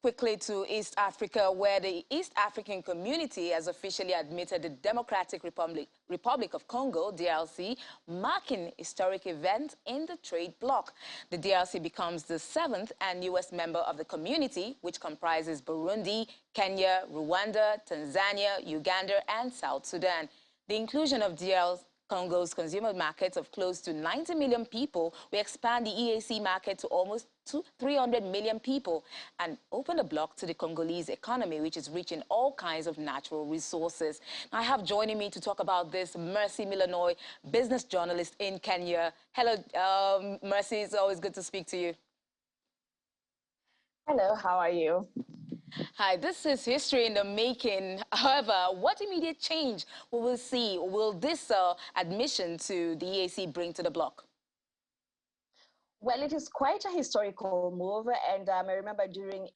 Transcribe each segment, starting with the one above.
quickly to East Africa, where the East African community has officially admitted the Democratic Republic of Congo, DRC, marking historic event in the trade bloc. The DRC becomes the 7th and newest member of the community, which comprises Burundi, Kenya, Rwanda, Tanzania, Uganda, and South Sudan. The inclusion of Congo's consumer market of close to 90 million people will expand the EAC market to almost 300 million people and open the bloc to the Congolese economy, which is rich in all kinds of natural resources. Now, I have joining me to talk about this Mercy Milanoy, business journalist in Kenya. Hello, Mercy. It's always good to speak to you. Hello, how are you? Hi, this is history in the making. However, what immediate change will we see? Will this admission to the EAC bring to the bloc? Well, it is quite a historical move, and I remember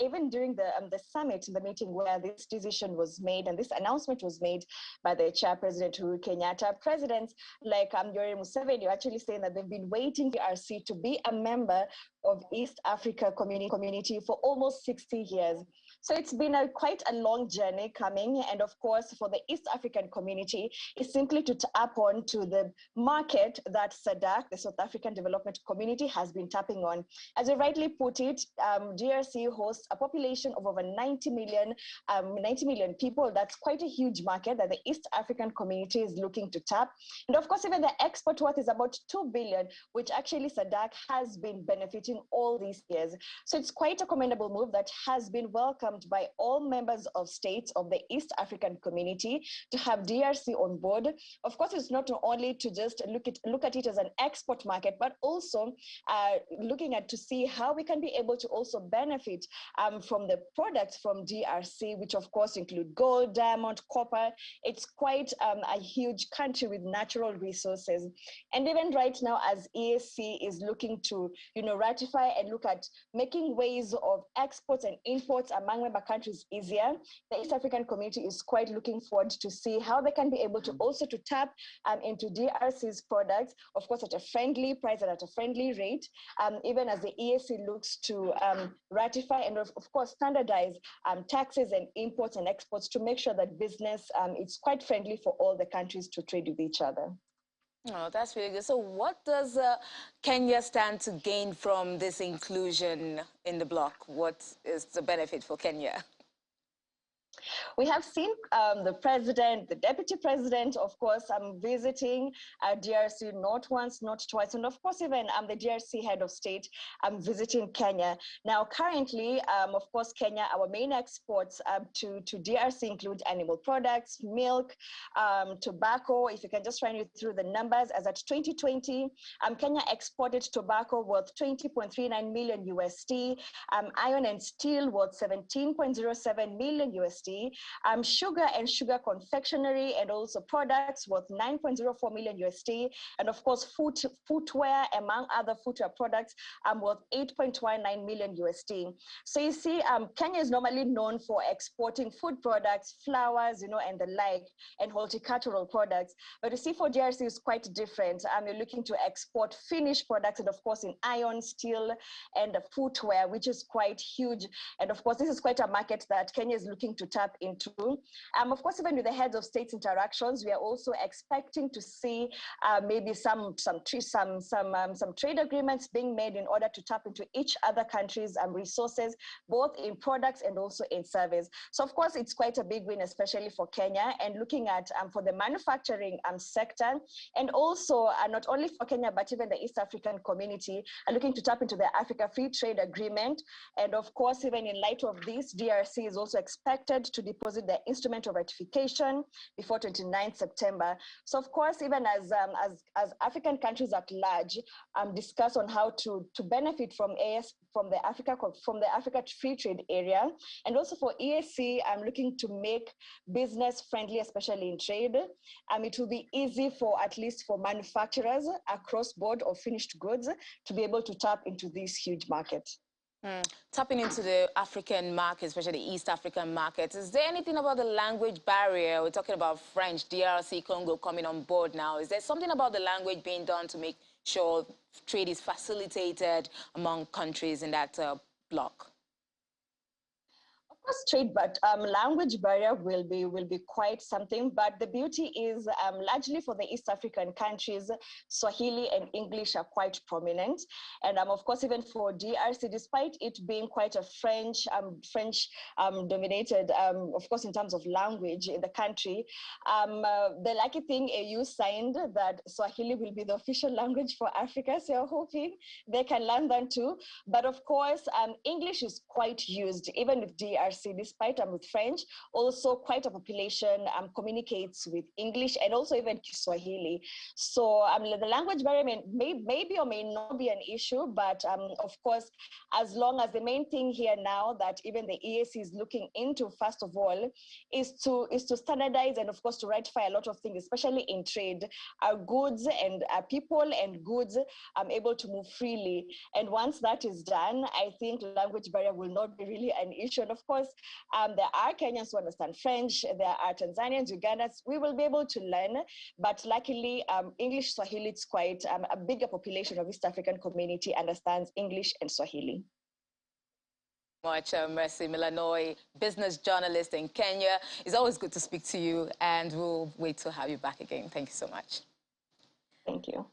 even during the summit, the meeting where this decision was made and this announcement was made by the chair, President Uhuru Kenyatta. Presidents like Yoweri Museveni are actually saying that they've been waiting for DRC to be a member of East Africa community for almost 60 years. So it's been quite a long journey coming, and of course, for the East African community, it's simply to tap on to the market that SADC, the South African Development Community, has been tapping on. As you rightly put it, DRC hosts a population of over 90 million people. That's quite a huge market that the East African community is looking to tap. And of course, even the export worth is about 2 billion, which actually SADC has been benefiting all these years. So it's quite a commendable move that has been welcomed by all members of states of the East African community to have DRC on board. Of course, it's not only to just look at it as an export market, but also looking at to see how we can be able to also benefit from the products from DRC, which of course include gold, diamond, copper. It's quite a huge country with natural resources. And even right now, as EAC is looking to, ratify and look at making ways of exports and imports among member countries easier, the East African community is quite looking forward to see how they can be able to also to tap into DRC's products, of course, at a friendly price and at a friendly rate, even as the EAC looks to ratify and of course standardize taxes and imports and exports to make sure that business is quite friendly for all the countries to trade with each other. Oh, that's really good. So what does Kenya stand to gain from this inclusion in the bloc? What is the benefit for Kenya? We have seen the president, the deputy president, of course, visiting DRC not once, not twice, and of course, even the DRC head of state visiting Kenya. Now, currently, of course, Kenya, our main exports to DRC include animal products, milk, tobacco. If you can just run you through the numbers, as at 2020, Kenya exported tobacco worth 20.39 million USD, iron and steel worth 17.07 million USD. Sugar and sugar confectionery and also products worth 9.04 million USD, and of course footwear among other footwear products worth 8.19 million USD. So you see, Kenya is normally known for exporting food products, flowers, and the like, and horticultural products. But you see, for DRC is quite different. You're looking to export finished products, and of course in iron, steel, and footwear, which is quite huge. And of course, this is quite a market that Kenya is looking to tap into. Of course, even with the heads of states interactions, we are also expecting to see maybe some trade agreements being made in order to tap into each other country's resources, both in products and also in service. So of course, it's quite a big win, especially for Kenya, and looking at for the manufacturing sector, and also not only for Kenya, but even the East African community are looking to tap into the Africa Free Trade Agreement. And of course, even in light of this, DRC is also expected to deposit the instrument of ratification before 29 September. So of course, even as African countries at large discuss on how to benefit from the Africa Free Trade Area, and also for EAC, I'm looking to make business friendly, especially in trade. It will be easy for at least for manufacturers across board of finished goods to be able to tap into this huge market. Tapping into the African market, especially the East African market, is there anything about the language barrier? We're talking about French, DRC, Congo coming on board now. Is there something about the language being done to make sure trade is facilitated among countries in that bloc? Straight, but language barrier will be quite something. But the beauty is largely for the East African countries, Swahili and English are quite prominent, and of course even for DRC, despite it being quite a French dominated, of course in terms of language in the country, the lucky thing AU signed that Swahili will be the official language for Africa. So you're hoping they can learn that too. But of course, English is quite used even with DRC. Despite with French, also quite a population communicates with English and also even Kiswahili. So the language barrier maybe or may not be an issue, but of course, as long as the main thing here now that even the EAC is looking into, first of all, is to standardize and of course to rectify a lot of things, especially in trade. Our goods and people and goods able to move freely. And once that is done, I think language barrier will not be really an issue. And of course, there are Kenyans who understand French, there are Tanzanians, Ugandans, we will be able to learn, but luckily English, Swahili, it's quite a bigger population of East African community understands English and Swahili. Much, Mercy Milanoi, business journalist in Kenya. It's always good to speak to you, and we'll wait to have you back again. Thank you so much. Thank you.